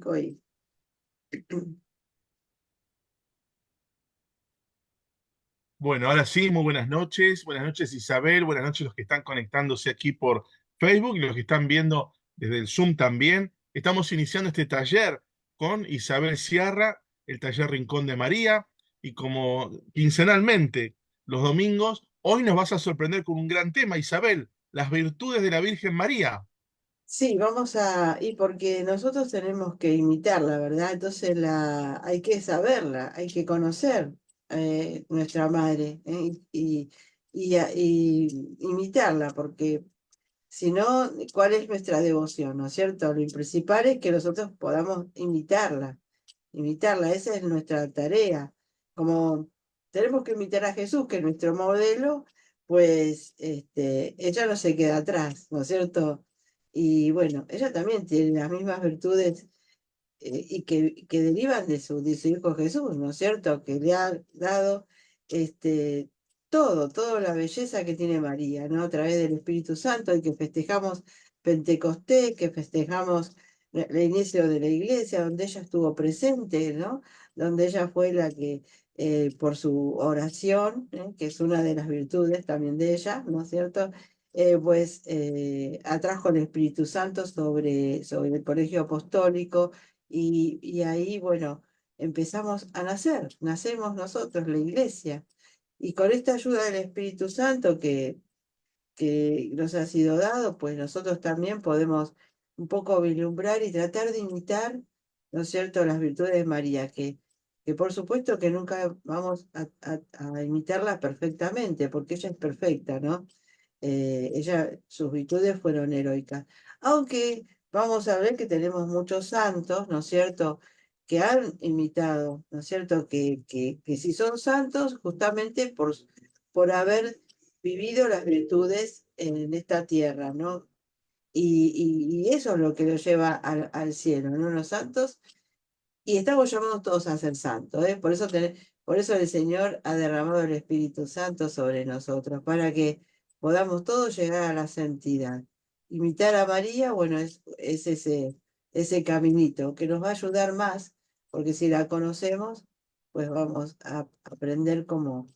tecnológico y... Bueno, ahora sí, muy buenas noches Isabel, buenas noches los que están conectándose aquí por Facebook y los que están viendo desde el Zoom también. Estamos iniciando este taller con Isabel Sierra, el taller Rincón de María, y como quincenalmente los domingos, hoy nos vas a sorprender con un gran tema, Isabel, las virtudes de la Virgen María. Sí, vamos a... Y porque nosotros tenemos que imitarla, ¿verdad? Entonces hay que saberla, hay que conocer nuestra madre y imitarla, porque si no, ¿cuál es nuestra devoción? ¿No es cierto? Lo principal es que nosotros podamos imitarla, esa es nuestra tarea. Como tenemos que imitar a Jesús, que es nuestro modelo, pues ella no se queda atrás, ¿no es cierto? Y bueno, ella también tiene las mismas virtudes y que derivan de su Hijo Jesús, ¿no es cierto? Que le ha dado este, toda la belleza que tiene María, ¿no? A través del Espíritu Santo, y que festejamos Pentecostés, que festejamos el inicio de la iglesia, donde ella estuvo presente, ¿no? Donde ella fue la que, por su oración, que es una de las virtudes también de ella, ¿no es cierto? Atrajo el Espíritu Santo sobre el colegio apostólico y ahí, bueno, empezamos a nacemos nosotros, la iglesia. Y con esta ayuda del Espíritu Santo que nos ha sido dado, pues nosotros también podemos un poco vislumbrar y tratar de imitar, ¿no es cierto?, las virtudes de María, que por supuesto que nunca vamos a imitarla perfectamente, porque ella es perfecta, ¿no? Sus virtudes fueron heroicas. Aunque vamos a ver que tenemos muchos santos, ¿no es cierto?, que han imitado, ¿no es cierto?, que si son santos justamente por haber vivido las virtudes en esta tierra, ¿no? Y eso es lo que los lleva al cielo, ¿no? Los santos, y estamos llamados todos a ser santos, ¿eh? Por eso el Señor ha derramado el Espíritu Santo sobre nosotros, para que podamos todos llegar a la santidad. Imitar a María, bueno, es ese caminito que nos va a ayudar más, porque si la conocemos, pues vamos a aprender cómo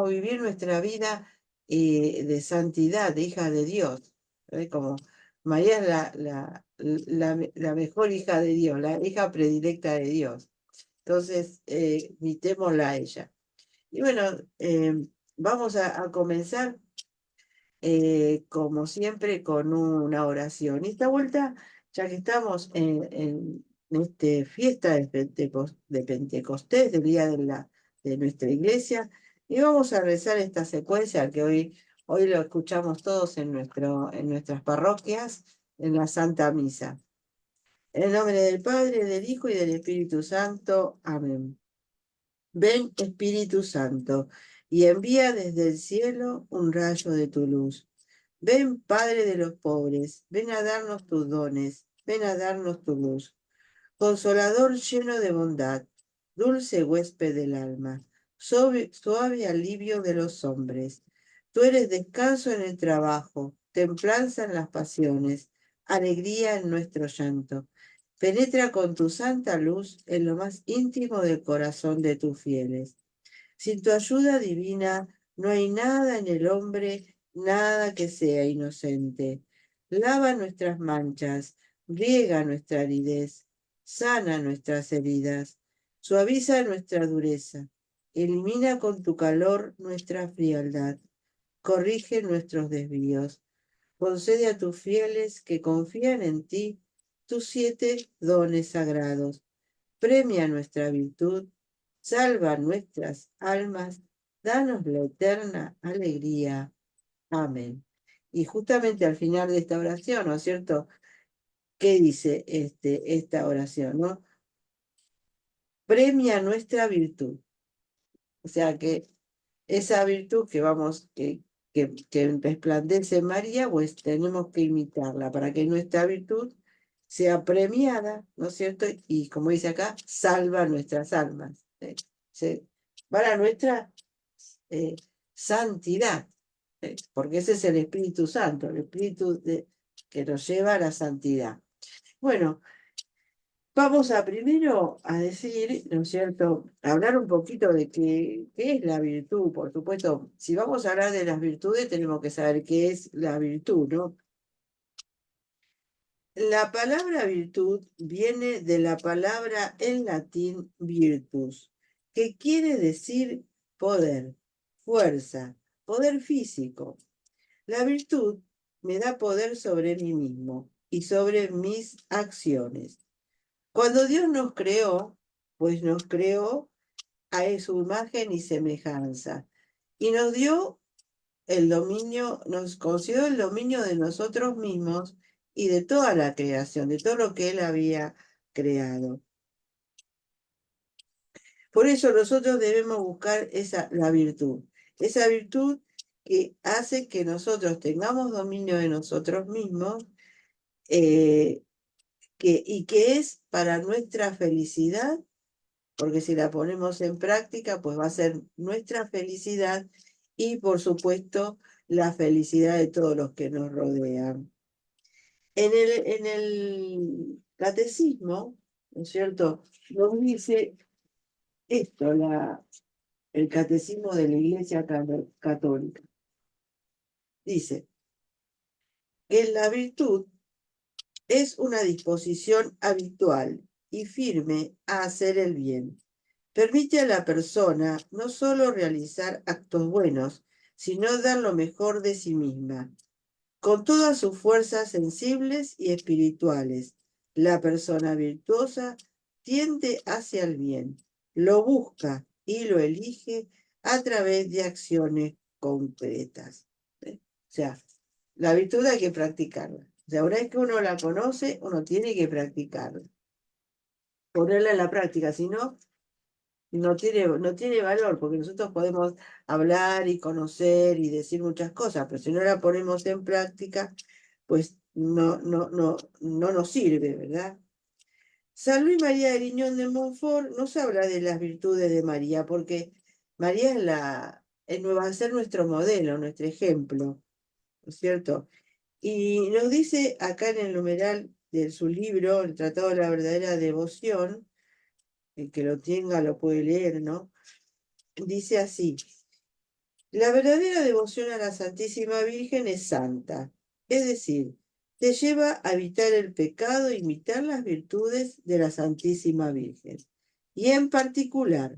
vivir nuestra vida de santidad, de hija de Dios. Como María es la mejor hija de Dios, la hija predilecta de Dios. Entonces, imitémosla a ella. Y bueno, vamos a comenzar, como siempre, con una oración. Y esta vuelta, ya que estamos en esta fiesta de Pentecostés, del día de nuestra iglesia, y vamos a rezar esta secuencia que hoy lo escuchamos todos en nuestras parroquias, en la Santa Misa. En el nombre del Padre, del Hijo y del Espíritu Santo. Amén. Ven, Espíritu Santo, y envía desde el cielo un rayo de tu luz. Ven, Padre de los pobres, ven a darnos tus dones, ven a darnos tu luz. Consolador lleno de bondad, dulce huésped del alma, suave alivio de los hombres. Tú eres descanso en el trabajo, templanza en las pasiones, alegría en nuestro llanto. Penetra con tu santa luz en lo más íntimo del corazón de tus fieles. Sin tu ayuda divina no hay nada en el hombre, nada que sea inocente. Lava nuestras manchas, riega nuestra aridez, sana nuestras heridas, suaviza nuestra dureza, elimina con tu calor nuestra frialdad, corrige nuestros desvíos. Concede a tus fieles que confían en ti tus 7 dones sagrados. Premia nuestra virtud, salva nuestras almas, danos la eterna alegría. Amén. Y justamente al final de esta oración, ¿no es cierto? ¿Qué dice esta oración, no? Premia nuestra virtud. O sea que esa virtud que resplandece en María, pues tenemos que imitarla para que nuestra virtud sea premiada, ¿no es cierto? Y como dice acá, salva nuestras almas. Para nuestra eh, santidad, porque ese es el Espíritu Santo, el Espíritu que nos lleva a la santidad. Bueno, vamos a primero a decir, ¿no es cierto?, hablar un poquito de qué es la virtud. Por supuesto, si vamos a hablar de las virtudes, tenemos que saber qué es la virtud, ¿no? La palabra virtud viene de la palabra en latín virtus, que quiere decir poder, fuerza, poder físico. La virtud me da poder sobre mí mismo y sobre mis acciones. Cuando Dios nos creó, pues nos creó a su imagen y semejanza y nos dio el dominio, nos concedió el dominio de nosotros mismos y de toda la creación, de todo lo que Él había creado. Por eso nosotros debemos buscar la virtud, esa virtud que hace que nosotros tengamos dominio de nosotros mismos y que es para nuestra felicidad, porque si la ponemos en práctica, pues va a ser nuestra felicidad y, por supuesto, la felicidad de todos los que nos rodean. En el catecismo, ¿no es cierto?, nos dice esto, el catecismo de la Iglesia Católica. Dice que la virtud es una disposición habitual y firme a hacer el bien. Permite a la persona no solo realizar actos buenos, sino dar lo mejor de sí misma. Con todas sus fuerzas sensibles y espirituales, la persona virtuosa tiende hacia el bien, lo busca y lo elige a través de acciones concretas. O sea, la virtud hay que practicarla. O sea, una vez que uno la conoce, uno tiene que practicarla. Ponerla en la práctica, si no, no tiene valor, porque nosotros podemos hablar y conocer y decir muchas cosas, pero si no la ponemos en práctica, pues no nos sirve, ¿verdad? San Luis María de Griñón de Montfort nos habla de las virtudes de María, porque María va a ser nuestro modelo, nuestro ejemplo, ¿no es cierto? Y nos dice acá en el numeral de su libro, El Tratado de la Verdadera Devoción, el que lo tenga lo puede leer, ¿no? Dice así: la verdadera devoción a la Santísima Virgen es santa, es decir, te lleva a evitar el pecado e imitar las virtudes de la Santísima Virgen, y en particular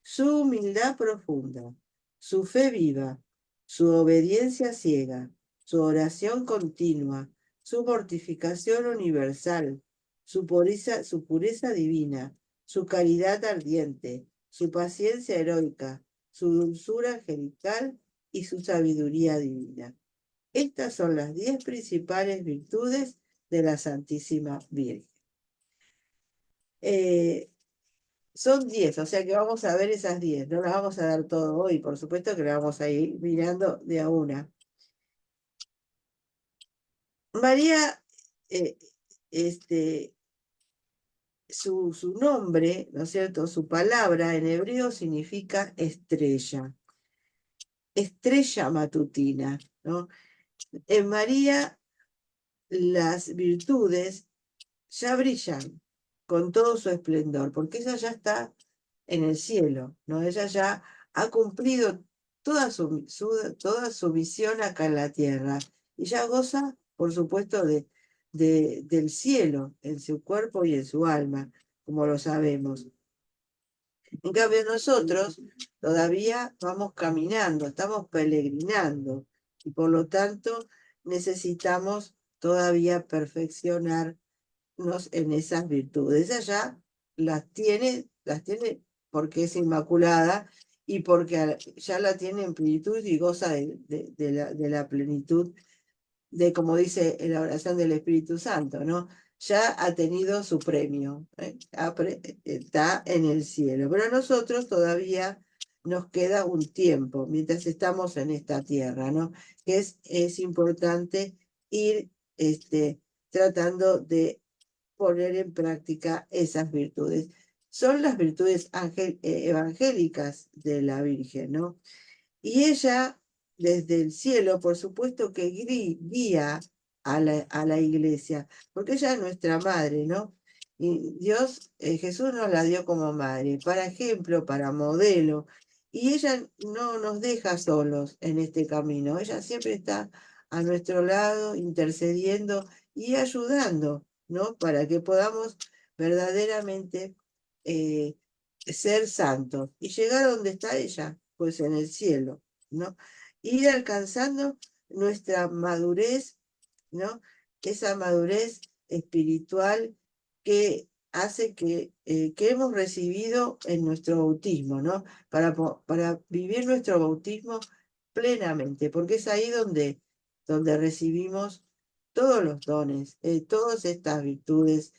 su humildad profunda, su fe viva, su obediencia ciega, su oración continua, su mortificación universal, su pureza divina, su caridad ardiente, su paciencia heroica, su dulzura angelical y su sabiduría divina. Estas son las 10 principales virtudes de la Santísima Virgen. Son 10, o sea que vamos a ver esas 10. No las vamos a dar todo hoy, por supuesto que las vamos a ir mirando de a una. María, eh, su nombre, ¿no es cierto? Su palabra en hebreo significa estrella matutina, ¿no? En María las virtudes ya brillan con todo su esplendor, porque ella ya está en el cielo, ¿no? Ella ya ha cumplido toda su misión acá en la tierra y ya goza, por supuesto, del cielo en su cuerpo y en su alma, como lo sabemos. En cambio, nosotros todavía vamos caminando, estamos peregrinando y por lo tanto necesitamos todavía perfeccionarnos en esas virtudes. Ella ya las tiene porque es inmaculada y porque ya la tiene en plenitud y goza de la plenitud de, como dice en la oración del Espíritu Santo, ¿no? Ya ha tenido su premio, está en el cielo. Pero a nosotros todavía nos queda un tiempo mientras estamos en esta tierra, ¿no? Que es importante ir tratando de poner en práctica esas virtudes. Son las virtudes evangélicas de la Virgen, ¿no? Y ella, desde el cielo, por supuesto que guía a la iglesia, porque ella es nuestra madre, ¿no? Y Dios, Jesús nos la dio como madre, para ejemplo, para modelo, y ella no nos deja solos en este camino, ella siempre está a nuestro lado, intercediendo y ayudando, ¿no? Para que podamos verdaderamente eh, ser santos y llegar a donde está ella, pues en el cielo, ¿no? Ir alcanzando nuestra madurez, ¿no? Esa madurez espiritual que hace que hemos recibido en nuestro bautismo, ¿no? Para vivir nuestro bautismo plenamente, porque es ahí donde recibimos todos los dones, todas estas virtudes.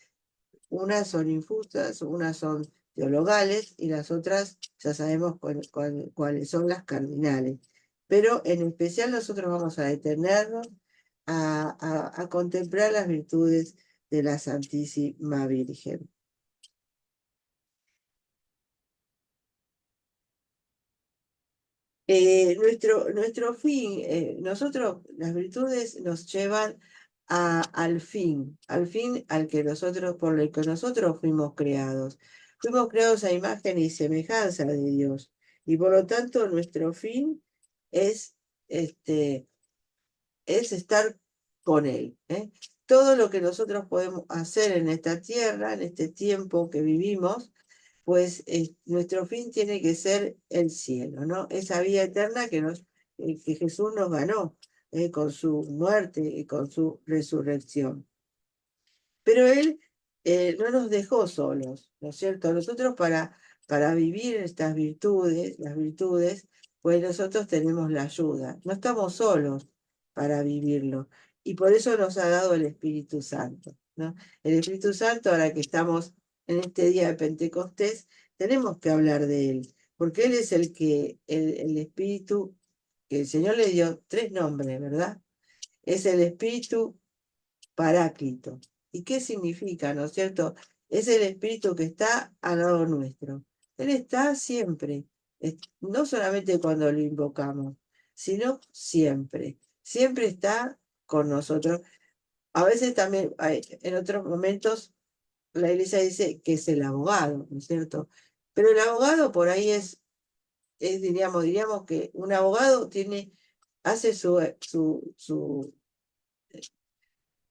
Unas son infusas, unas son teologales y las otras ya sabemos cuáles son las cardinales. Pero en especial nosotros vamos a detenernos a contemplar las virtudes de la Santísima Virgen. Nuestro fin, nosotros, las virtudes nos llevan al fin al que nosotros, por el que nosotros fuimos creados. Fuimos creados a imagen y semejanza de Dios. Y por lo tanto, nuestro fin es, este, es estar con Él. Todo lo que nosotros podemos hacer en esta tierra, en este tiempo que vivimos, pues nuestro fin tiene que ser el cielo, ¿no? Esa vida eterna que Jesús nos ganó con su muerte y con su resurrección. Pero Él no nos dejó solos, ¿no es cierto? Nosotros para vivir estas virtudes, las virtudes, pues nosotros tenemos la ayuda. No estamos solos para vivirlo. Y por eso nos ha dado el Espíritu Santo, ¿no? El Espíritu Santo, ahora que estamos en este día de Pentecostés, tenemos que hablar de Él, porque Él es el Espíritu, que el Señor le dio 3 nombres, ¿verdad? Es el Espíritu Paráclito. ¿Y qué significa, no es cierto? Es el Espíritu que está al lado nuestro. Él está siempre, no solamente cuando lo invocamos, sino siempre. Siempre está con nosotros. A veces también, en otros momentos, la iglesia dice que es el abogado, ¿no es cierto? Pero el abogado por ahí diríamos que un abogado hace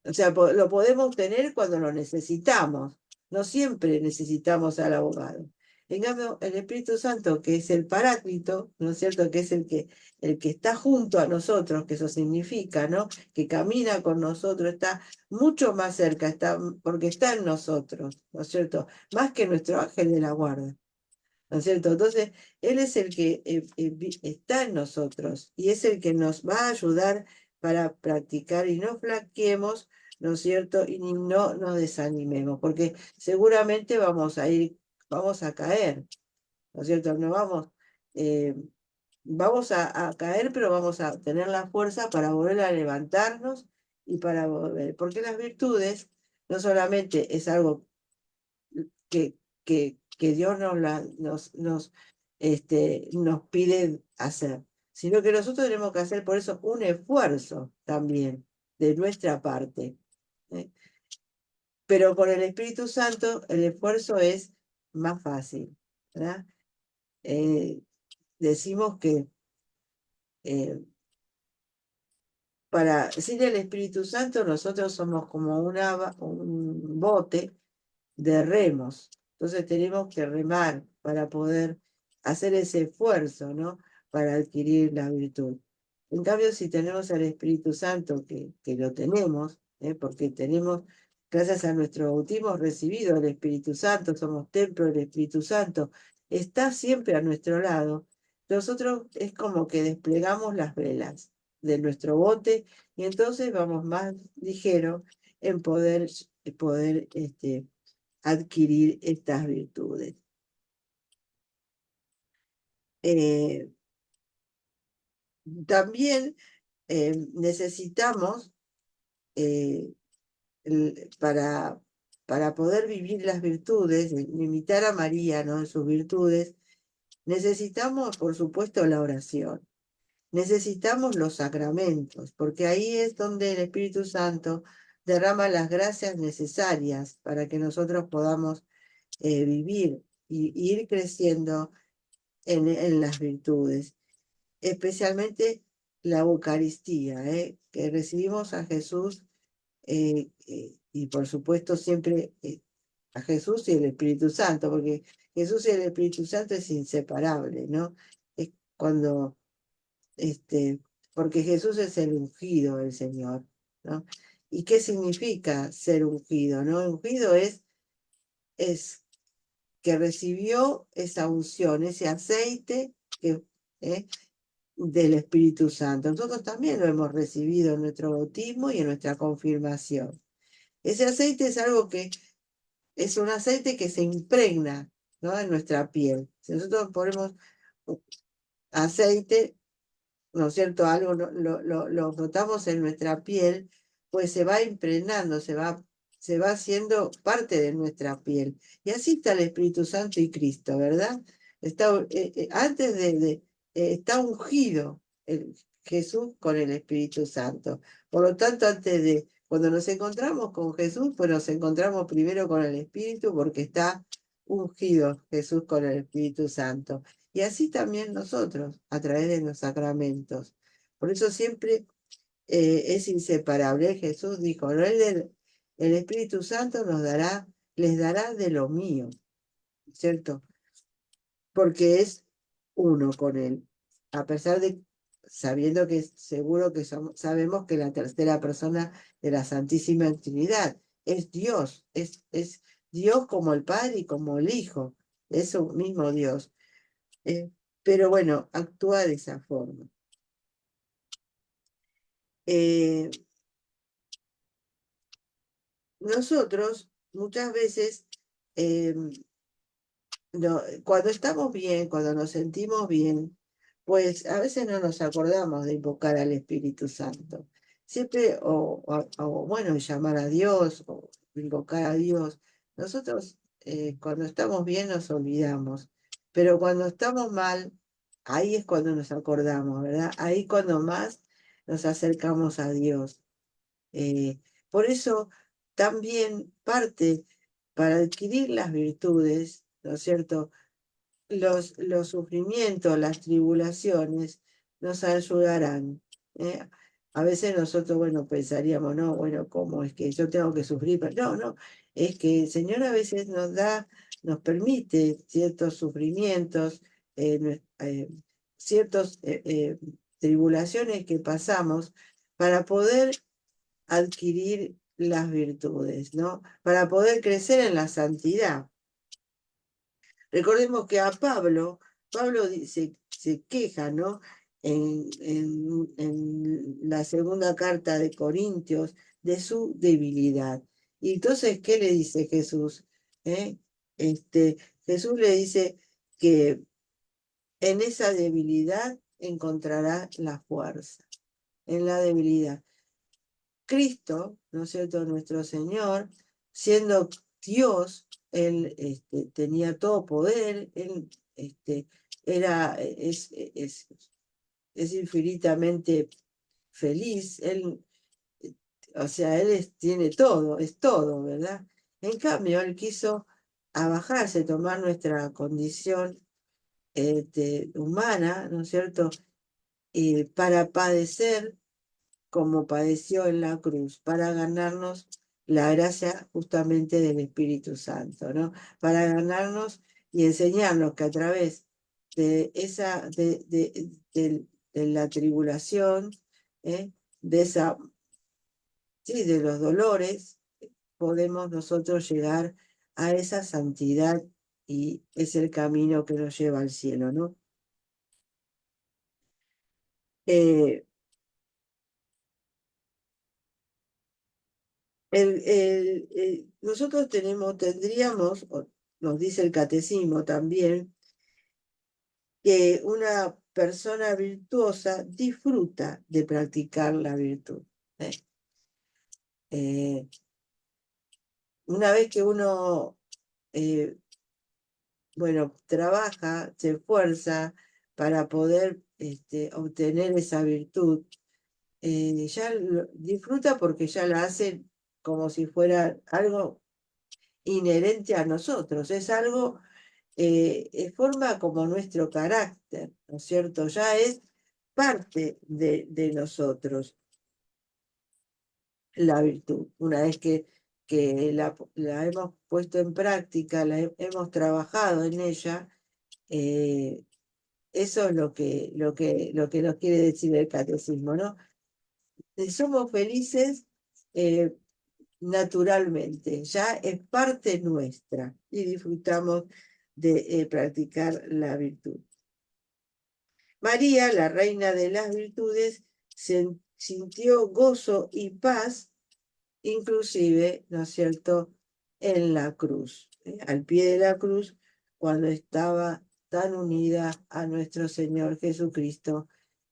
o sea, lo podemos tener cuando lo necesitamos. No siempre necesitamos al abogado. En cambio, el Espíritu Santo, que es el Paráclito, ¿no es cierto? Que es el que está junto a nosotros, que eso significa, ¿no? Que camina con nosotros, está mucho más cerca, porque está en nosotros, ¿no es cierto? Más que nuestro ángel de la guarda. ¿No es cierto? Entonces, Él es el que está en nosotros y es el que nos va a ayudar para practicar y no flaqueemos, ¿no es cierto? Y no nos desanimemos, porque seguramente vamos a caer, ¿no es cierto? No eh, vamos a caer, pero vamos a tener la fuerza para volver a levantarnos y para volver, porque las virtudes no solamente es algo que, que Dios nos pide hacer, sino que nosotros tenemos que hacer por eso un esfuerzo también de nuestra parte. ¿eh? Pero con el Espíritu Santo el esfuerzo es más fácil, ¿verdad? Decimos que sin el Espíritu Santo nosotros somos como un bote de remos. Entonces tenemos que remar para poder hacer ese esfuerzo, ¿no? Para adquirir la virtud. En cambio, si tenemos al Espíritu Santo, que lo tenemos, porque tenemos, gracias a nuestro bautismo, recibido el Espíritu Santo, somos templo del Espíritu Santo, está siempre a nuestro lado. Nosotros es como que desplegamos las velas de nuestro bote y entonces vamos más ligero en poder adquirir estas virtudes. Eh, También necesitamos, eh, para poder vivir las virtudes, imitar a María, ¿no? En sus virtudes, necesitamos, por supuesto, la oración. necesitamos los sacramentos, porque ahí es donde el Espíritu Santo derrama las gracias necesarias para que nosotros podamos vivir y ir creciendo en las virtudes, especialmente la Eucaristía, que recibimos a Jesús y por supuesto siempre a Jesús y el Espíritu Santo, porque Jesús y el Espíritu Santo es inseparable, ¿no? Es cuando, porque Jesús es el ungido del Señor, ¿no? ¿Y qué significa ser ungido, no? Ungido es que recibió esa unción, ese aceite que, ¿eh? del Espíritu Santo. Nosotros también lo hemos recibido en nuestro bautismo y en nuestra confirmación. Ese aceite es algo que es un aceite que se impregna, ¿no? En nuestra piel. Si nosotros ponemos aceite, ¿no es cierto? Algo lo frotamos en nuestra piel, pues se va impregnando, se va haciendo parte de nuestra piel. Y así está el Espíritu Santo y Cristo, ¿verdad? Antes está ungido Jesús con el Espíritu Santo. Por lo tanto, cuando nos encontramos con Jesús, pues nos encontramos primero con el Espíritu porque está ungido Jesús con el Espíritu Santo. Y así también nosotros, a través de los sacramentos. Por eso siempre es inseparable. Jesús dijo, ¿no? El Espíritu Santo les dará de lo mío, ¿cierto? Porque es uno con él. A pesar de, sabiendo que seguro que sabemos que la tercera persona de la Santísima Trinidad es Dios, es Dios como el Padre y como el Hijo, es un mismo Dios. Pero bueno, actúa de esa forma. Nosotros muchas veces, cuando estamos bien, cuando nos sentimos bien, pues a veces no nos acordamos de invocar al Espíritu Santo. Siempre, bueno, llamar a Dios o invocar a Dios. Nosotros cuando estamos bien nos olvidamos, pero cuando estamos mal, ahí es cuando nos acordamos, ¿verdad? Ahí cuando más nos acercamos a Dios. Por eso también parte para adquirir las virtudes, ¿no es cierto? Los sufrimientos, las tribulaciones nos ayudarán. ¿eh? A veces nosotros, bueno, pensaríamos, no, bueno, ¿cómo es que yo tengo que sufrir? Pero no, no, es que el Señor a veces nos permite ciertos sufrimientos, ciertas tribulaciones que pasamos para poder adquirir las virtudes, ¿no? Para poder crecer en la santidad. Recordemos que a Pablo se queja, ¿no? En la segunda carta de Corintios de su debilidad. Y entonces, ¿qué le dice Jesús? ¿Eh? Jesús le dice que en esa debilidad encontrará la fuerza, en la debilidad. Cristo, ¿no es cierto? Nuestro Señor, siendo Dios, Él tenía todo poder, Él era, es infinitamente feliz, Él, o sea, tiene todo, es todo, ¿verdad? En cambio, Él quiso abajarse, tomar nuestra condición humana, ¿no es cierto? Para padecer como padeció en la cruz, para ganarnos la gracia justamente del Espíritu Santo, ¿no? Para ganarnos y enseñarnos que a través de esa, de la tribulación, ¿eh? de esa, sí, de los dolores, podemos nosotros llegar a esa santidad y es el camino que nos lleva al cielo, ¿no? Eh, nosotros tendríamos, nos dice el catecismo también, que una persona virtuosa disfruta de practicar la virtud. ¿eh? Eh, una vez que uno, bueno, trabaja, se esfuerza para poder obtener esa virtud, ya disfruta porque ya la hace como si fuera algo inherente a nosotros, es algo, forma como nuestro carácter, ¿no es cierto? Ya es parte de nosotros la virtud. Una vez que la hemos puesto en práctica, hemos trabajado en ella, eh, eso es lo que nos quiere decir el catecismo, ¿no? Somos felices naturalmente, ya es parte nuestra y disfrutamos de practicar la virtud. María, la reina de las virtudes, sintió gozo y paz, inclusive, ¿no es cierto?, en la cruz, al pie de la cruz, cuando estaba tan unida a nuestro Señor Jesucristo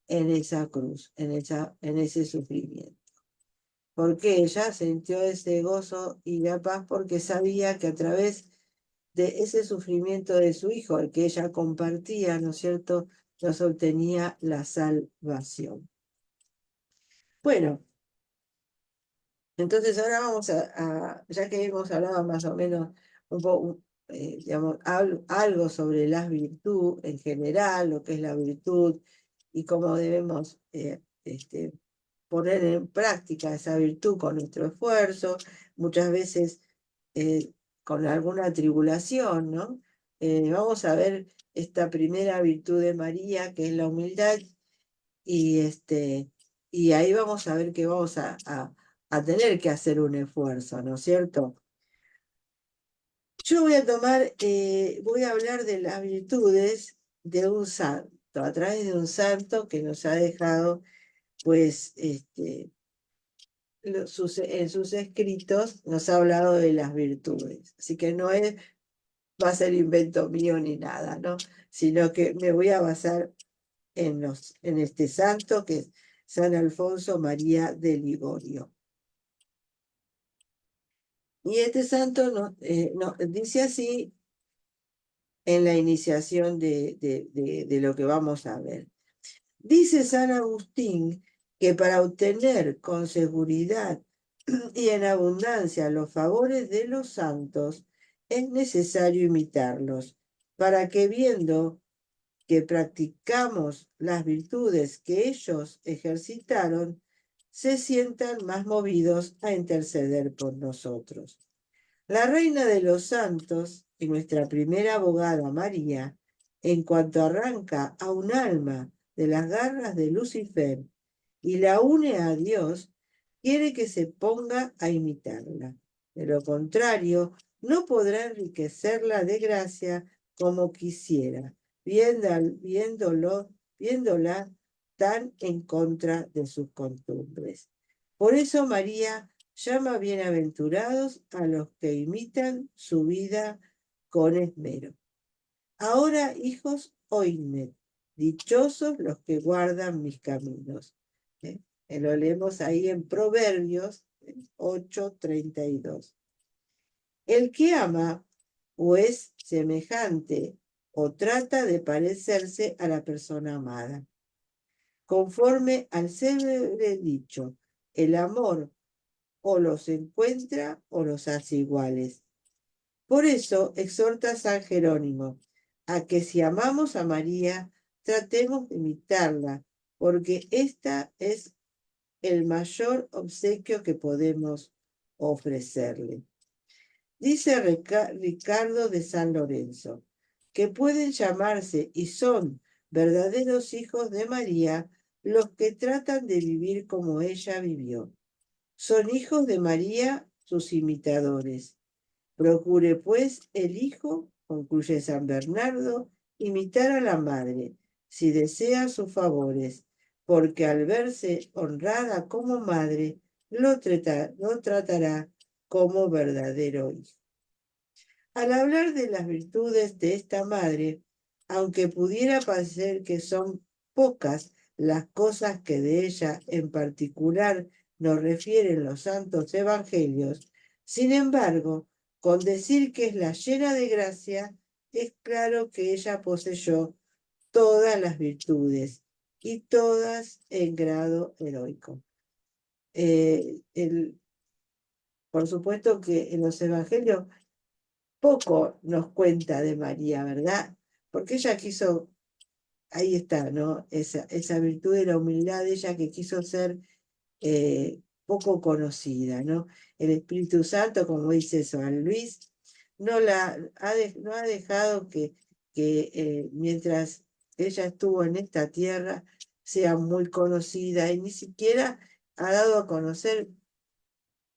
en esa cruz, en ese sufrimiento. Porque ella sintió ese gozo y la paz porque sabía que a través de ese sufrimiento de su hijo, el que ella compartía, ¿no es cierto?, nos obtenía la salvación. Bueno, entonces ahora vamos ya que hemos hablado más o menos un poco, digamos, algo sobre la virtud en general, lo que es la virtud y cómo debemos poner en práctica esa virtud con nuestro esfuerzo, muchas veces con alguna tribulación, ¿no? Vamos a ver esta primera virtud de María, que es la humildad, y ahí vamos a ver que vamos a tener que hacer un esfuerzo, ¿no es cierto? Yo voy a hablar de las virtudes de un santo, a través de un santo que nos ha dejado, pues, en sus escritos nos ha hablado de las virtudes. Así que no va a ser invento mío ni nada, ¿no? Sino que me voy a basar en este santo que es San Alfonso María de Ligorio. Y este santo dice así en la iniciación de lo que vamos a ver. Dice San Agustín que para obtener con seguridad y en abundancia los favores de los santos es necesario imitarlos, para que viendo que practicamos las virtudes que ellos ejercitaron, se sientan más movidos a interceder por nosotros. La reina de los santos y nuestra primera abogada María, en cuanto arranca a un alma de las garras de Lucifer y la une a Dios, quiere que se ponga a imitarla. De lo contrario, no podrá enriquecerla de gracia como quisiera, viéndola tan en contra de sus costumbres. Por eso María llama bienaventurados a los que imitan su vida con esmero. Ahora, hijos, oídme, dichosos los que guardan mis caminos. Lo leemos ahí en Proverbios 8:32. El que ama o es semejante o trata de parecerse a la persona amada. Conforme al célebre dicho, el amor o los encuentra o los hace iguales. Por eso exhorta San Jerónimo a que si amamos a María, tratemos de imitarla, porque esta es el mayor obsequio que podemos ofrecerle. Dice Ricardo de San Lorenzo, que pueden llamarse y son verdaderos hijos de María los que tratan de vivir como ella vivió. Son hijos de María sus imitadores. Procure, pues, el hijo, concluye San Bernardo, imitar a la madre, si desea sus favores, porque al verse honrada como madre, lo tratará como verdadero hijo. Al hablar de las virtudes de esta madre, aunque pudiera parecer que son pocas las cosas que de ella en particular nos refieren los santos evangelios, sin embargo, con decir que es la llena de gracia, es claro que ella poseyó todas las virtudes y todas en grado heroico. Por supuesto que en los evangelios poco nos cuenta de María, ¿verdad? Porque ella quiso, ahí está, ¿no? Esa virtud de la humildad de ella que quiso ser poco conocida, ¿no? El Espíritu Santo, como dice San Luis, no ha dejado que mientras ella estuvo en esta tierra sea muy conocida y ni siquiera ha dado a conocer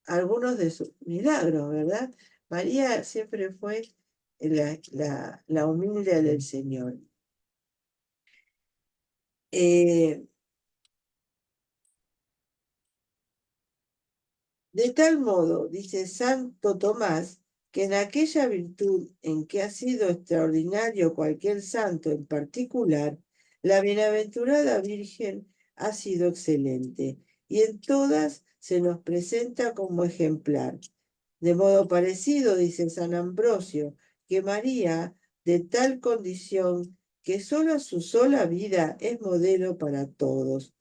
algunos de sus milagros, ¿verdad? María siempre fue la humilde del Señor. De tal modo, dice Santo Tomás, que en aquella virtud en que ha sido extraordinario cualquier santo en particular, la bienaventurada Virgen ha sido excelente, y en todas se nos presenta como ejemplar. De modo parecido, dice San Ambrosio, que María, de tal condición que solo su sola vida es modelo para todos,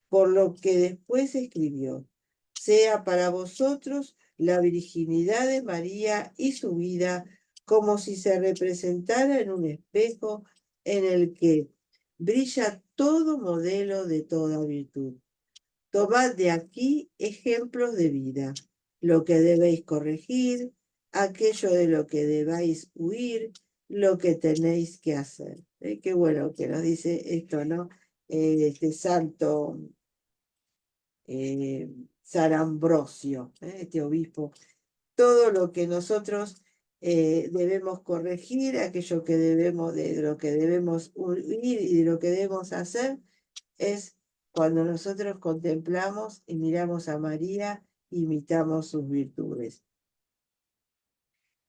por lo que después escribió: sea para vosotros la virginidad de María y su vida como si se representara en un espejo en el que brilla todo modelo de toda virtud. Tomad de aquí ejemplos de vida, lo que debéis corregir, aquello de lo que debáis huir, lo que tenéis que hacer. Qué bueno que nos dice esto, ¿no? Este santo San Ambrosio, este obispo. Todo lo que nosotros debemos corregir, aquello que debemos, de lo que debemos huir y de lo que debemos hacer, es cuando nosotros contemplamos y miramos a María, imitamos sus virtudes.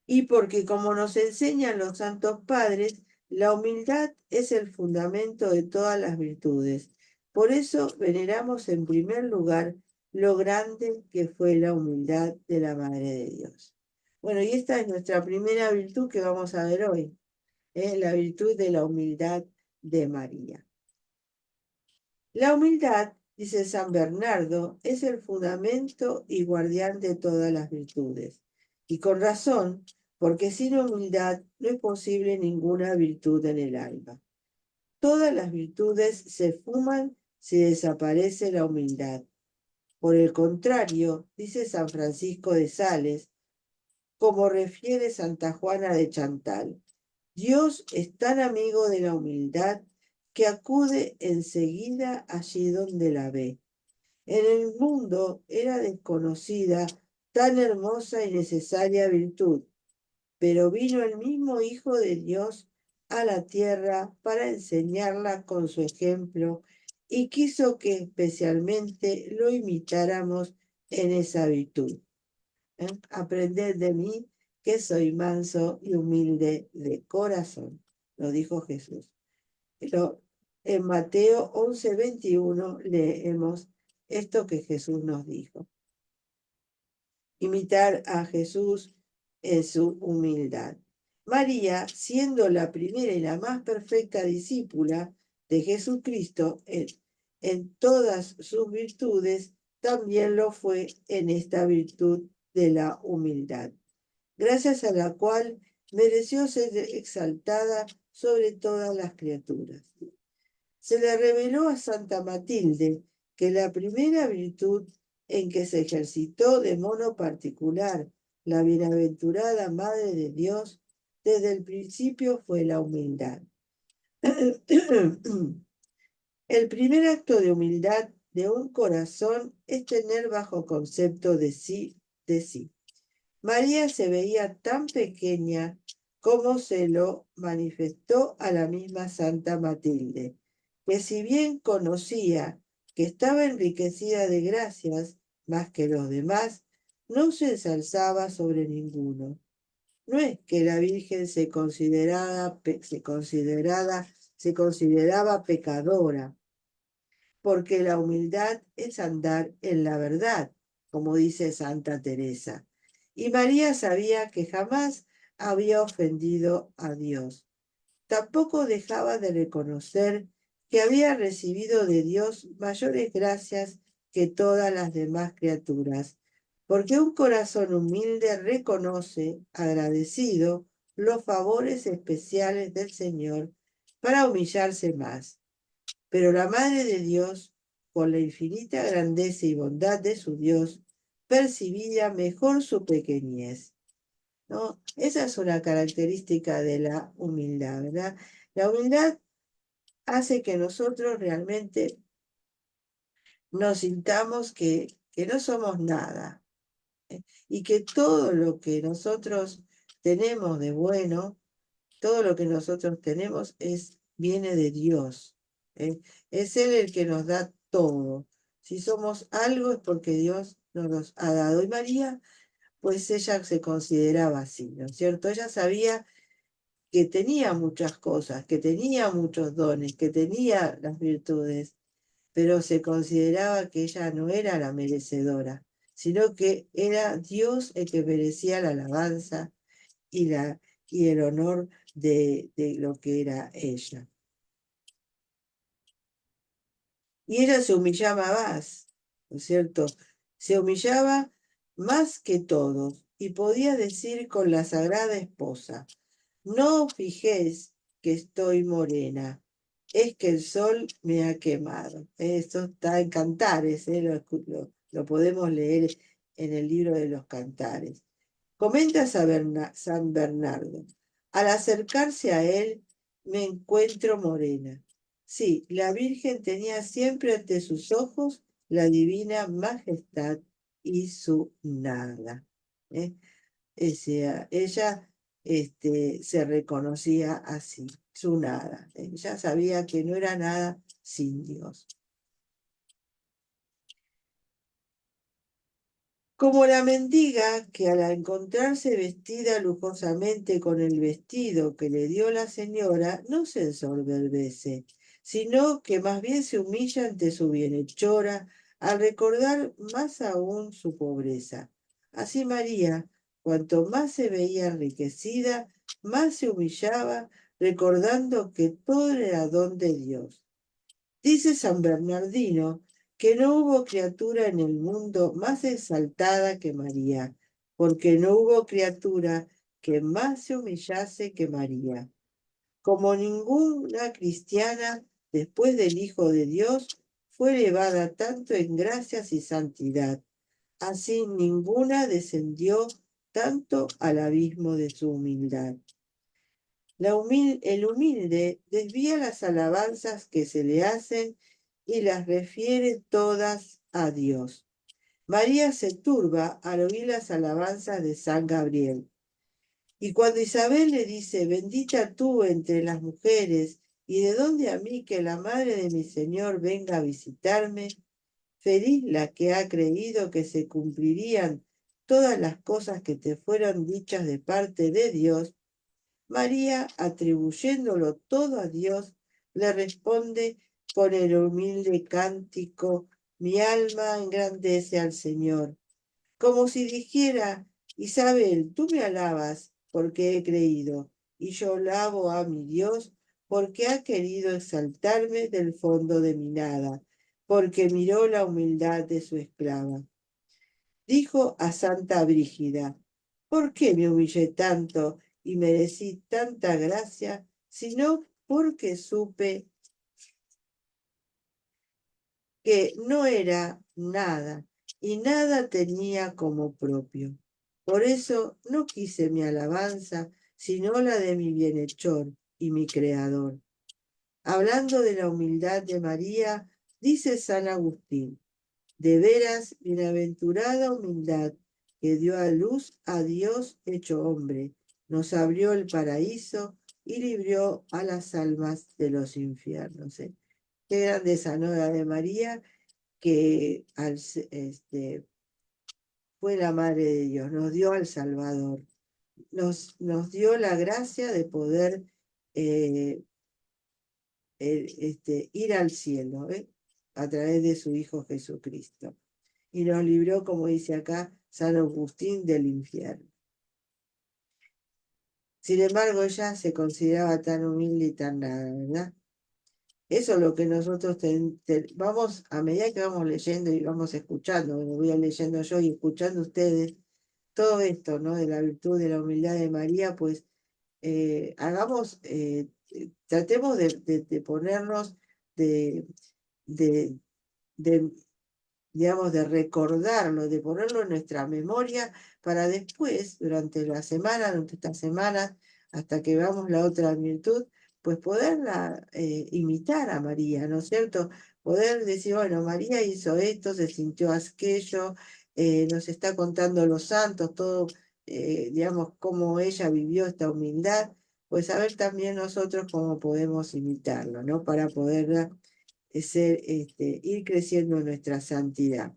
Y porque, como nos enseñan los santos padres, la humildad es el fundamento de todas las virtudes. Por eso veneramos en primer lugar lo grande que fue la humildad de la Madre de Dios. Bueno, y esta es nuestra primera virtud que vamos a ver hoy, la virtud de la humildad de María. La humildad, dice San Bernardo, es el fundamento y guardián de todas las virtudes. Y con razón, porque sin humildad no es posible ninguna virtud en el alma. Todas las virtudes se fuman si desaparece la humildad. Por el contrario, dice San Francisco de Sales, como refiere Santa Juana de Chantal, Dios es tan amigo de la humildad que acude enseguida allí donde la ve. En el mundo era desconocida tan hermosa y necesaria virtud, pero vino el mismo Hijo de Dios a la tierra para enseñarla con su ejemplo y quiso que especialmente lo imitáramos en esa virtud. Aprended de mí, que soy manso y humilde de corazón, lo dijo Jesús. Pero en Mateo 11:21 leemos esto que Jesús nos dijo. Imitar a Jesús en su humildad. María, siendo la primera y la más perfecta discípula de Jesucristo en todas sus virtudes, también lo fue en esta virtud de la humildad, gracias a la cual mereció ser exaltada sobre todas las criaturas. Se le reveló a Santa Matilde que la primera virtud en que se ejercitó de modo particular la bienaventurada Madre de Dios desde el principio fue la humildad. El primer acto de humildad de un corazón es tener bajo concepto de sí. María se veía tan pequeña como se lo manifestó a la misma Santa Matilde, que si bien conocía que estaba enriquecida de gracias más que los demás, no se ensalzaba sobre ninguno. No es que la Virgen se consideraba pecadora, porque la humildad es andar en la verdad, como dice Santa Teresa. Y María sabía que jamás había ofendido a Dios. tampoco dejaba de reconocer que había recibido de Dios mayores gracias que todas las demás criaturas, porque un corazón humilde reconoce, agradecido, los favores especiales del Señor para humillarse más. Pero la Madre de Dios, por la infinita grandeza y bondad de su Dios, percibía mejor su pequeñez, ¿no? Esa es una característica de la humildad, ¿verdad? La humildad hace que nosotros realmente nos sintamos que no somos nada, ¿eh? Y que todo lo que nosotros tenemos de bueno, todo lo que nosotros tenemos viene de Dios, ¿eh? Es Él el que nos da todo. Si somos algo es porque Dios nos los ha dado. Y María, pues ella se consideraba así, ¿no es cierto? Ella sabía que tenía muchas cosas, que tenía muchos dones, que tenía las virtudes, pero se consideraba que ella no era la merecedora, sino que era Dios el que merecía la alabanza y el honor de lo que era ella. Y ella se humillaba más, ¿no es cierto? Se humillaba más que todos y podía decir con la sagrada esposa: no os fijéis que estoy morena, es que el sol me ha quemado. Esto está en Cantares, lo podemos leer en el libro de los Cantares. Comenta San Bernardo: al acercarse a él me encuentro morena. Sí, la Virgen tenía siempre ante sus ojos la divina majestad y su nada, ¿eh? O sea, ella se reconocía así, su nada. Ella sabía que no era nada sin Dios. Como la mendiga que al encontrarse vestida lujosamente con el vestido que le dio la señora, no se ensoberbece, sino que más bien se humilla ante su bienhechora al recordar más aún su pobreza. Así María, cuanto más se veía enriquecida, más se humillaba, recordando que todo era don de Dios. Dice San Bernardino que no hubo criatura en el mundo más exaltada que María, porque no hubo criatura que más se humillase que María. Como ninguna cristiana, después del Hijo de Dios, fue elevada tanto en gracias y santidad, así ninguna descendió tanto al abismo de su humildad. El humilde desvía las alabanzas que se le hacen y las refiere todas a Dios. María se turba al oír las alabanzas de San Gabriel. Y cuando Isabel le dice: bendita tú entre las mujeres, y de dónde a mí que la madre de mi Señor venga a visitarme, feliz la que ha creído que se cumplirían todas las cosas que te fueron dichas de parte de Dios, María, atribuyéndolo todo a Dios, le responde con el humilde cántico: mi alma engrandece al Señor, como si dijera: Isabel, tú me alabas porque he creído, y yo alabo a mi Dios porque ha querido exaltarme del fondo de mi nada, porque miró la humildad de su esclava. Dijo a Santa Brígida: ¿por qué me humillé tanto y merecí tanta gracia, sino porque supe que no era nada y nada tenía como propio? Por eso no quise mi alabanza, sino la de mi bienhechor y mi creador. Hablando de la humildad de María, dice San Agustín: de veras, bienaventurada humildad, que dio a luz a Dios hecho hombre, nos abrió el paraíso y libró a las almas de los infiernos. Qué grande esa nora de María, que fue la Madre de Dios, nos dio al Salvador, nos dio la gracia de poder eh, ir al cielo, a través de su Hijo Jesucristo. Y nos libró, como dice acá San Agustín, del infierno. Sin embargo, ella se consideraba tan humilde y tan nada, ¿verdad? Eso es lo que nosotros vamos, a medida que vamos leyendo y vamos escuchando, bueno, voy leyendo yo y escuchando ustedes, todo esto, ¿no? De la virtud de la humildad de María, pues tratemos de ponernos, de, de, de, digamos, de recordarlo, de ponerlo en nuestra memoria para después, durante la semana, durante esta semana, hasta que veamos la otra virtud, pues poderla imitar a María, ¿no es cierto? Poder decir, bueno, María hizo esto, se sintió aquello, nos está contando los santos, todo, digamos, cómo ella vivió esta humildad, pues saber también nosotros cómo podemos imitarlo, ¿no? Para poder ir creciendo en nuestra santidad.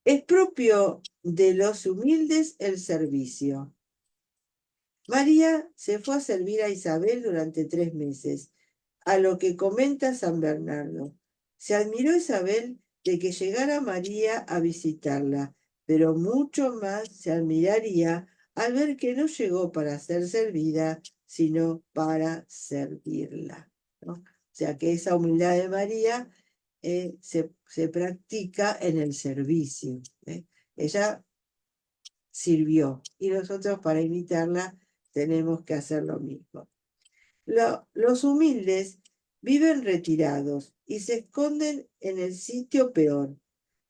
Es propio de los humildes el servicio. María se fue a servir a Isabel durante 3 meses, a lo que comenta San Bernardo. Se admiró Isabel de que llegara María a visitarla, pero mucho más se admiraría al ver que no llegó para ser servida, sino para servirla, ¿no? O sea que esa humildad de María se practica en el servicio. Ella sirvió y nosotros para imitarla tenemos que hacer lo mismo. Los humildes viven retirados y se esconden en el sitio peor.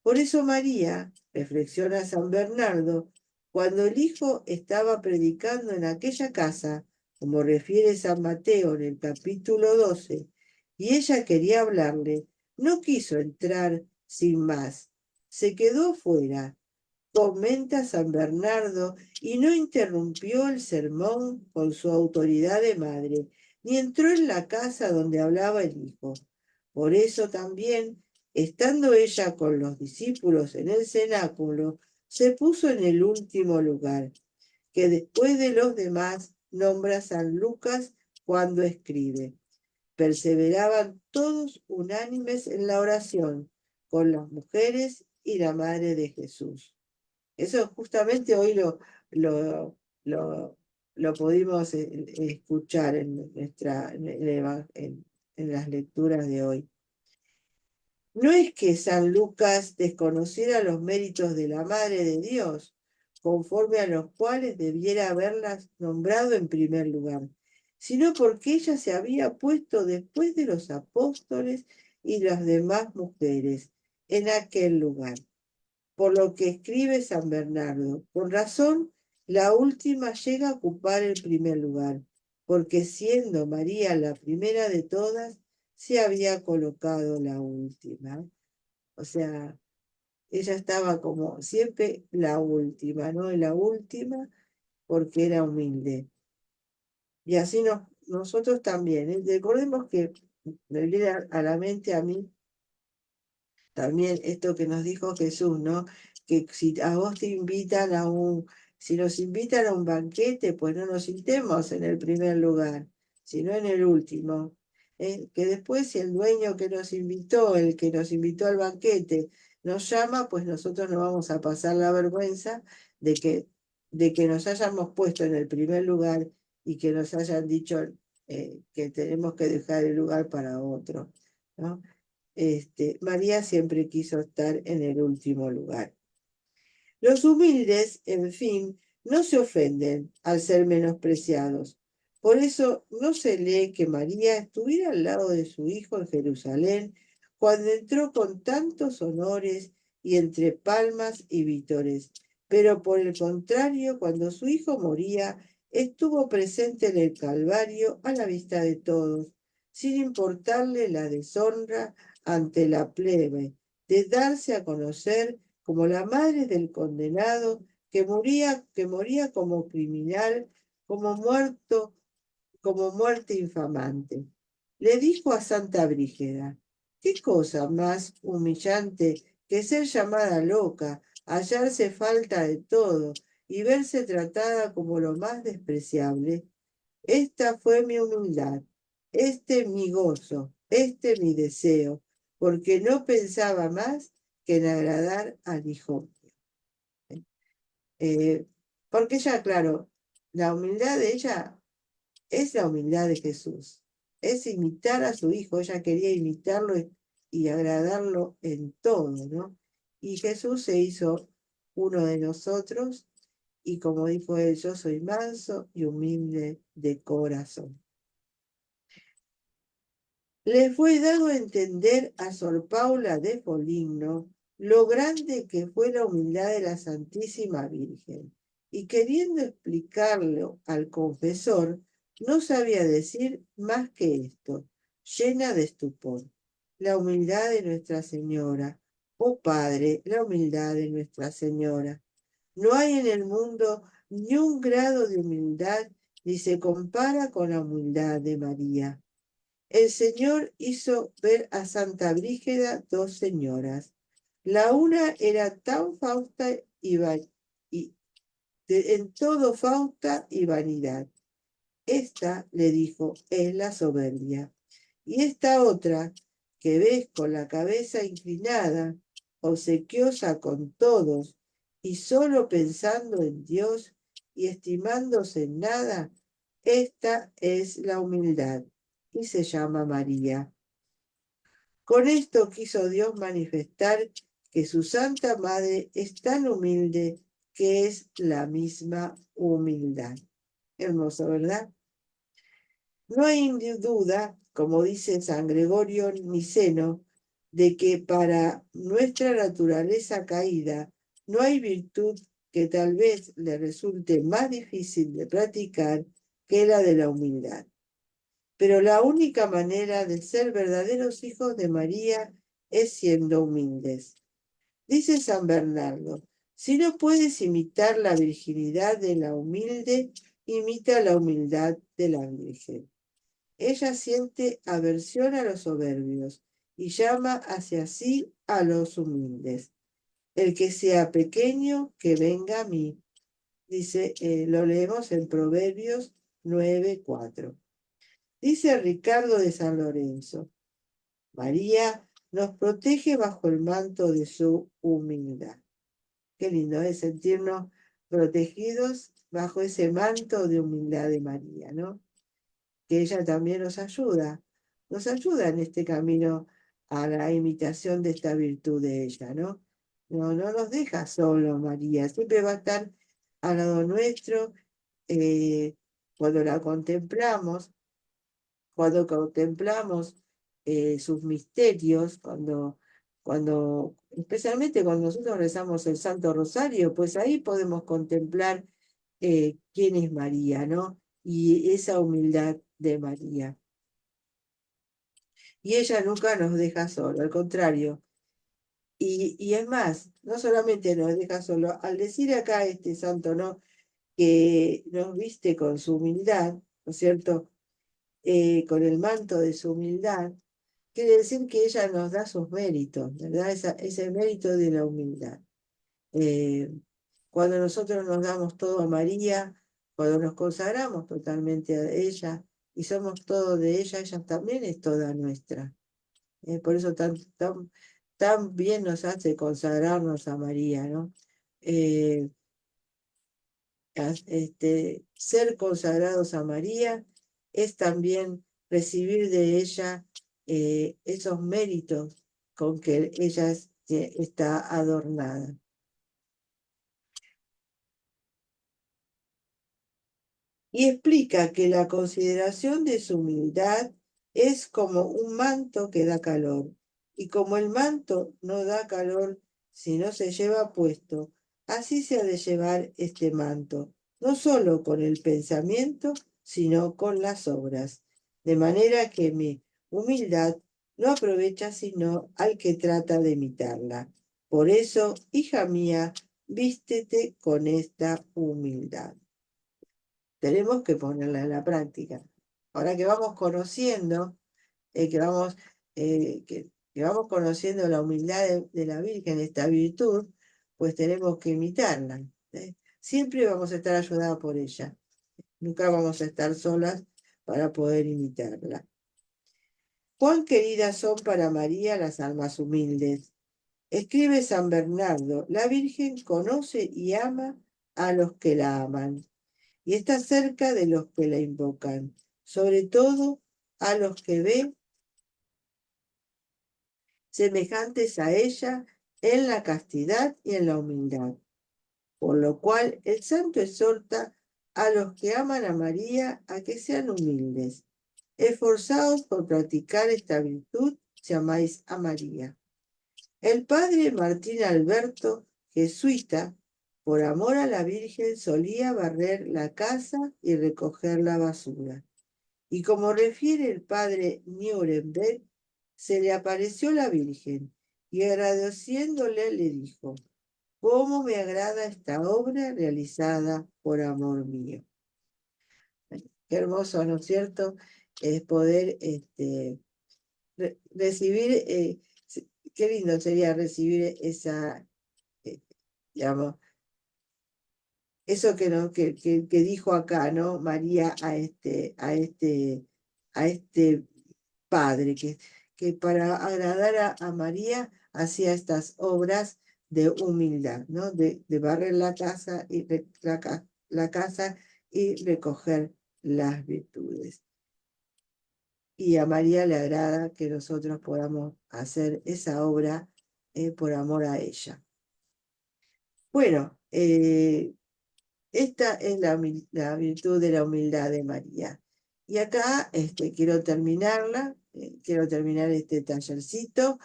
Por eso María, reflexiona San Bernardo, cuando el Hijo estaba predicando en aquella casa, como refiere San Mateo en el capítulo 12, y ella quería hablarle, no quiso entrar sin más, se quedó fuera, comenta San Bernardo, y no interrumpió el sermón con su autoridad de madre, ni entró en la casa donde hablaba el Hijo. Por eso también, estando ella con los discípulos en el cenáculo, se puso en el último lugar, que después de los demás nombra San Lucas cuando escribe. Perseveraban todos unánimes en la oración, con las mujeres y la madre de Jesús. Eso justamente hoy lo, lo, lo pudimos escuchar en las lecturas de hoy. No es que San Lucas desconociera los méritos de la Madre de Dios, conforme a los cuales debiera haberlas nombrado en primer lugar, sino porque ella se había puesto después de los apóstoles y las demás mujeres en aquel lugar. Por lo que escribe San Bernardo, con razón, la última llega a ocupar el primer lugar, porque siendo María la primera de todas, se había colocado la última. O sea, ella estaba como siempre la última, ¿no? La última porque era humilde. Y así nosotros también. Recordemos que me viene a la mente a mí también esto que nos dijo Jesús, ¿no? Que si a vos te invitan si nos invitan a un banquete, pues no nos sintemos en el primer lugar, sino en el último. Que después si el dueño que nos invitó, el que nos invitó al banquete, nos llama, pues nosotros no vamos a pasar la vergüenza de que nos hayamos puesto en el primer lugar y que nos hayan dicho que tenemos que dejar el lugar para otro, ¿no? María siempre quiso estar en el último lugar. Los humildes, en fin, no se ofenden al ser menospreciados. Por eso no se lee que María estuviera al lado de su hijo en Jerusalén cuando entró con tantos honores y entre palmas y vítores. Pero por el contrario, cuando su hijo moría, estuvo presente en el Calvario a la vista de todos, sin importarle la deshonra ante la plebe, de darse a conocer como la madre del condenado que moría como criminal, como muerto, como muerte infamante. Le dijo a Santa Brígida, ¿qué cosa más humillante que ser llamada loca, hallarse falta de todo y verse tratada como lo más despreciable? Esta fue mi humildad, mi gozo, mi deseo, porque no pensaba más que en agradar al Hijo. Eh, Porque ella, claro, la humildad de ella es la humildad de Jesús, es imitar a su hijo, ella quería imitarlo y agradarlo en todo, ¿no? Y Jesús se hizo uno de nosotros y como dijo él, yo soy manso y humilde de corazón. Le fue dado a entender a Sor Paula de Foligno lo grande que fue la humildad de la Santísima Virgen, y queriendo explicarlo al confesor, no sabía decir más que esto, llena de estupor. La humildad de Nuestra Señora, oh Padre, la humildad de Nuestra Señora. No hay en el mundo ni un grado de humildad ni se compara con la humildad de María. El Señor hizo ver a Santa Brígida dos señoras. La una era tan fausta y en todo fausta y vanidad. Esta, le dijo, es la soberbia. Y esta otra, que ves con la cabeza inclinada, obsequiosa con todos, y solo pensando en Dios y estimándose en nada, esta es la humildad, y se llama María. Con esto quiso Dios manifestar que su Santa Madre es tan humilde que es la misma humildad. Hermoso, ¿verdad? No hay duda, como dice San Gregorio Niceno, de que para nuestra naturaleza caída no hay virtud que tal vez le resulte más difícil de practicar que la de la humildad. Pero la única manera de ser verdaderos hijos de María es siendo humildes. Dice San Bernardo, si no puedes imitar la virginidad de la humilde, imita la humildad de la Virgen. Ella siente aversión a los soberbios y llama hacia sí a los humildes. El que sea pequeño, que venga a mí. Dice, lo leemos en Proverbios 9:4. Dice Ricardo de San Lorenzo, María nos protege bajo el manto de su humildad. Qué lindo es sentirnos protegidos bajo ese manto de humildad de María, ¿no? Que ella también nos ayuda en este camino a la imitación de esta virtud de ella, ¿no? No, no nos deja solo María, siempre va a estar al lado nuestro eh, cuando la contemplamos, sus misterios, especialmente cuando nosotros rezamos el Santo Rosario, pues ahí podemos contemplar quién es María, ¿no? Y esa humildad de María. Y ella nunca nos deja solo, al contrario. Y es más, no solamente nos deja solo, al decir acá este santo, ¿no? Que nos viste con su humildad, ¿no es cierto? Con el manto de su humildad, quiere decir que ella nos da sus méritos, ¿verdad? Ese mérito de la humildad. Eh, Cuando nosotros nos damos todo a María, cuando nos consagramos totalmente a ella y somos todo de ella, ella también es toda nuestra. Por eso tan bien nos hace consagrarnos a María, ¿no? Eh, Ser consagrados a María es también recibir de ella esos méritos con que ella está adornada. Y explica que la consideración de su humildad es como un manto que da calor, y como el manto no da calor si no se lleva puesto, así se ha de llevar este manto, no solo con el pensamiento, sino con las obras, de manera que mi humildad no aprovecha sino al que trata de imitarla. Por eso, hija mía, vístete con esta humildad. Tenemos que ponerla en la práctica. Ahora que vamos conociendo, que vamos conociendo la humildad de la Virgen, esta virtud, pues tenemos que imitarla. Siempre vamos a estar ayudados por ella. Nunca vamos a estar solas para poder imitarla. Cuán queridas son para María las almas humildes. Escribe San Bernardo, la Virgen conoce y ama a los que la aman y está cerca de los que la invocan, sobre todo a los que ven semejantes a ella en la castidad y en la humildad. Por lo cual el santo exhorta a los que aman a María a que sean humildes. Esforzaos por practicar esta virtud si amáis a María. El padre Martín Alberto, jesuita, por amor a la Virgen solía barrer la casa y recoger la basura. Y como refiere el padre Nuremberg, se le apareció la Virgen y agradeciéndole le dijo: «¿Cómo me agrada esta obra realizada por amor mío?». Qué hermoso, ¿no es cierto? Es poder recibir, qué lindo sería recibir esa, digamos, eso que dijo acá, ¿no? María a este padre, que para agradar a María hacía estas obras de humildad, ¿no? De barrer la casa la casa y recoger las virtudes. Y a María le agrada que nosotros podamos hacer esa obra por amor a ella. Bueno, esta es la virtud de la humildad de María. Y acá quiero terminar este tallercito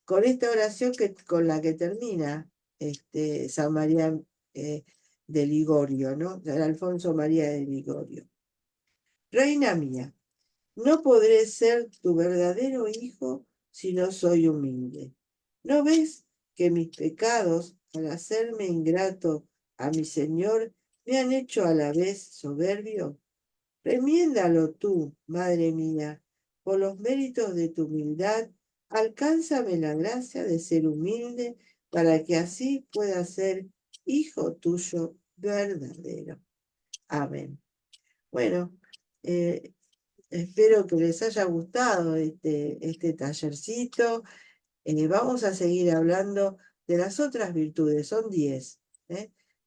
con esta oración con la que termina San María de Ligorio, ¿no? San Alfonso María de Ligorio. Reina mía, no podré ser tu verdadero hijo si no soy humilde. ¿No ves que mis pecados, al hacerme ingrato a mi Señor, me han hecho a la vez soberbio? Remiéndalo tú, madre mía, por los méritos de tu humildad, alcánzame la gracia de ser humilde para que así pueda ser hijo tuyo verdadero. Amén. Bueno, espero que les haya gustado este tallercito. Vamos a seguir hablando de las otras virtudes, son 10,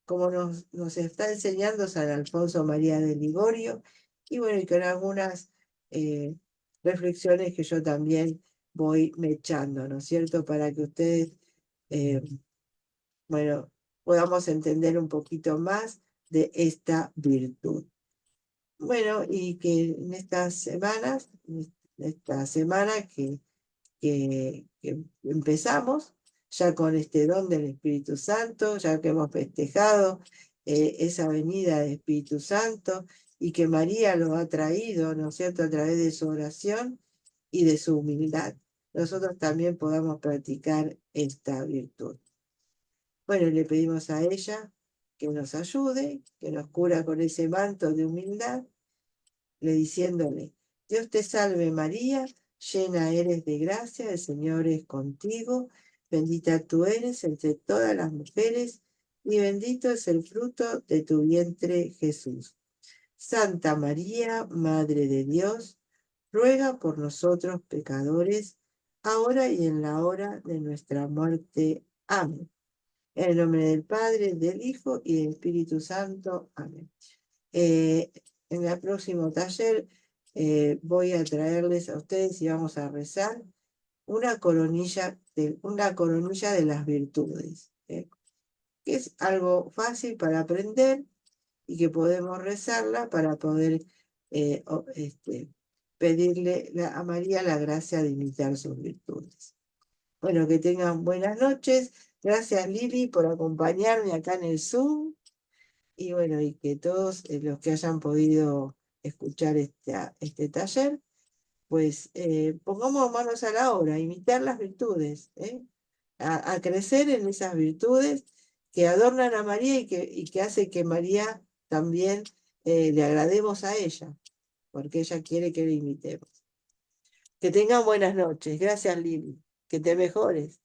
como nos está enseñando San Alfonso María de Ligorio, y bueno, y con algunas reflexiones que yo también voy mechando, ¿no es cierto? Para que ustedes, bueno, podamos entender un poquito más de esta virtud. Bueno, y que en estas semanas, esta semana que empezamos, ya con este don del Espíritu Santo, ya que hemos festejado esa venida del Espíritu Santo y que María lo ha traído, ¿no es cierto?, a través de su oración y de su humildad, nosotros también podamos practicar esta virtud. Bueno, le pedimos a ella que nos ayude, que nos cura con ese manto de humildad, le diciéndole: Dios te salve María, llena eres de gracia, el Señor es contigo, bendita tú eres entre todas las mujeres, y bendito es el fruto de tu vientre Jesús. Santa María, Madre de Dios, ruega por nosotros pecadores, ahora y en la hora de nuestra muerte. Amén. En el nombre del Padre, del Hijo y del Espíritu Santo. Amén. En el próximo taller voy a traerles a ustedes y vamos a rezar una coronilla de las virtudes, que es algo fácil para aprender y que podemos rezarla para poder pedirle a María la gracia de imitar sus virtudes. Bueno, que tengan buenas noches. Gracias, Lili, por acompañarme acá en el Zoom. Y bueno, y que todos los que hayan podido escuchar este taller, pues pongamos manos a la obra, imitar las virtudes, a crecer en esas virtudes que adornan a María y que hace que María también le agrademos a ella, porque ella quiere que le imitemos. Que tengan buenas noches. Gracias, Lili. Que te mejores.